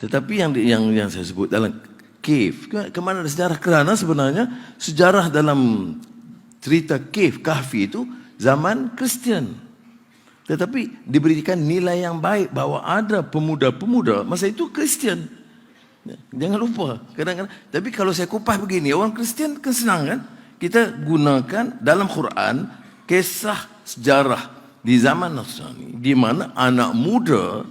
Tetapi yang saya sebut dalam cave, ke mana ada sejarah? Kerana sebenarnya sejarah dalam cerita cave, kahfi itu zaman Kristian. Tetapi diberikan nilai yang baik bahawa ada pemuda-pemuda masa itu Kristian. Jangan lupa. Kadang-kadang, tapi kalau saya kupas begini, orang Kristian kan senang kan? Kita gunakan dalam Quran kisah sejarah di zaman Nasrani, di mana anak muda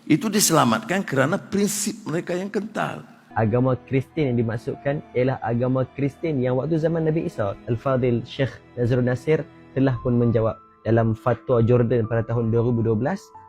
itu diselamatkan kerana prinsip mereka yang kental. Agama Kristian yang dimaksudkan ialah agama Kristian yang waktu zaman Nabi Isa. Al-Fadhil Syekh Nazrul Nasir telah pun menjawab dalam Fatwa Jordan pada tahun 2012.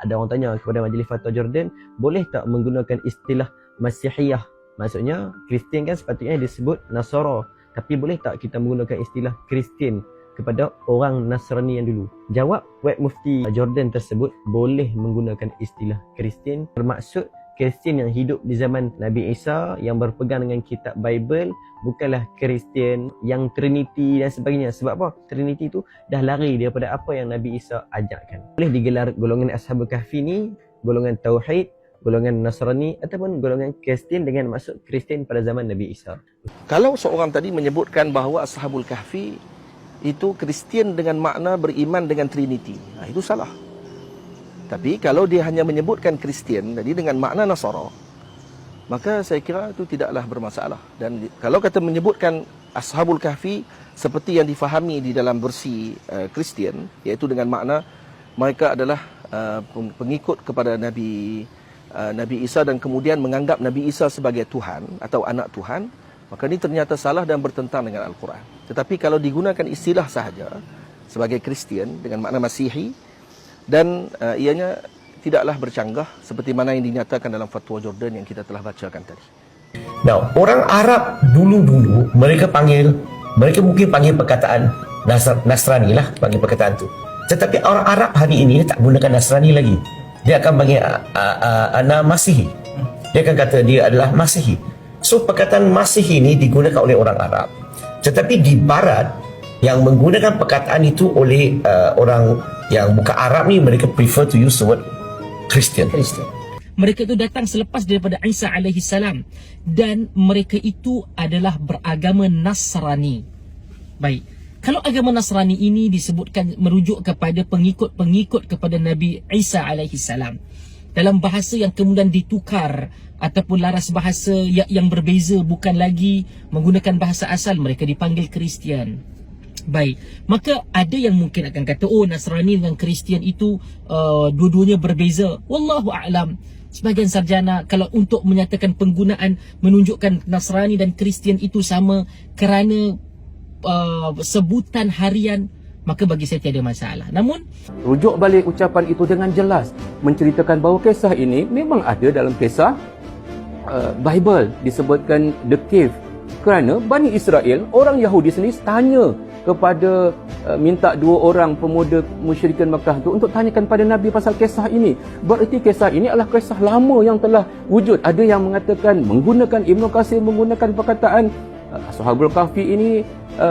Ada orang tanya kepada Majlis Fatwa Jordan, boleh tak menggunakan istilah Masihiyah? Maksudnya Kristian kan sepatutnya disebut Nasara, tapi boleh tak kita menggunakan istilah Kristian kepada orang Nasrani yang dulu? Jawab Web Mufti Jordan tersebut, boleh menggunakan istilah Kristian, bermaksud Kristian yang hidup di zaman Nabi Isa yang berpegang dengan kitab Bible, bukanlah Kristian yang Trinity dan sebagainya. Sebab apa? Trinity itu dah lari daripada apa yang Nabi Isa ajarkan. Boleh digelar golongan Ashabul Kahfi ni golongan Tauhid, golongan Nasrani ataupun golongan Kristian dengan maksud Kristian pada zaman Nabi Isa. Kalau seorang tadi menyebutkan bahawa Ashabul Kahfi itu Kristian dengan makna beriman dengan Trinity, itu salah. Tapi kalau dia hanya menyebutkan Kristian jadi dengan makna Nasara, maka saya kira itu tidaklah bermasalah. Dan kalau kata menyebutkan Ashabul Kahfi seperti yang difahami di dalam versi Kristian, iaitu dengan makna mereka adalah pengikut kepada Nabi Isa dan kemudian menganggap Nabi Isa sebagai Tuhan atau anak Tuhan, maka ini ternyata salah dan bertentang dengan Al-Quran. Tetapi kalau digunakan istilah sahaja sebagai Kristian dengan makna Masihi, dan ianya tidaklah bercanggah seperti mana yang dinyatakan dalam Fatwa Jordan yang kita telah bacakan tadi. Now, orang Arab dulu-dulu mereka mungkin panggil perkataan Nasrani lah, panggil perkataan tu. Tetapi orang Arab hari ini tak gunakan Nasrani lagi. Dia akan panggil ana Masihi. Dia akan kata dia adalah Masihi. So perkataan Masihi ini digunakan oleh orang Arab. Tetapi di Barat yang menggunakan perkataan itu oleh orang yang bukan Arab ni, mereka prefer to use the word Christian. Mereka itu datang selepas daripada Isa alaihi salam dan mereka itu adalah beragama Nasrani. Baik. Kalau agama Nasrani ini disebutkan merujuk kepada pengikut-pengikut kepada Nabi Isa alaihi salam dalam bahasa yang kemudian ditukar ataupun laras bahasa yang berbeza, bukan lagi menggunakan bahasa asal, mereka dipanggil Kristian. Baik, maka ada yang mungkin akan kata, oh Nasrani dengan Kristian itu dua-duanya berbeza. Wallahu a'lam. Sebahagian sarjana kalau untuk menyatakan penggunaan menunjukkan Nasrani dan Kristian itu sama kerana sebutan harian, maka bagi saya tiada masalah. Namun rujuk balik ucapan itu dengan jelas menceritakan bahawa kisah ini memang ada dalam kisah Bible, disebutkan the cave, kerana Bani Israel, orang Yahudi sendiri tanya kepada minta dua orang pemuda musyrikin Makkah itu untuk tanyakan pada Nabi pasal kisah ini. Berarti kisah ini adalah kisah lama yang telah wujud. Ada yang mengatakan, menggunakan Ibn Katsir menggunakan perkataan Ashabul Kahfi ini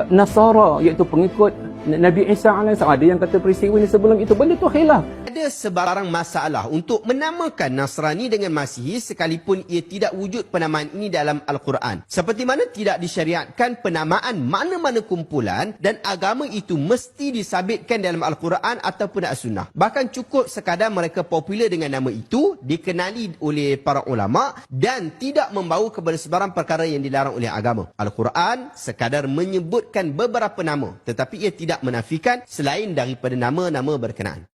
Nasara, iaitu pengikut Nabi Isa AS. Ada yang kata peristiwa ini sebelum itu. Benda itu khilaf. Ada sebarang masalah untuk menamakan Nasrani dengan Masihi sekalipun ia tidak wujud penamaan ini dalam Al-Quran. Seperti mana tidak disyariatkan penamaan mana-mana kumpulan dan agama itu mesti disabitkan dalam Al-Quran ataupun As-Sunnah. Bahkan cukup sekadar mereka popular dengan nama itu, dikenali oleh para ulama dan tidak membawa kepada sebarang perkara yang dilarang oleh agama. Al-Quran sekadar menyebutkan beberapa nama, tetapi ia tidak menafikan selain daripada nama-nama berkenaan.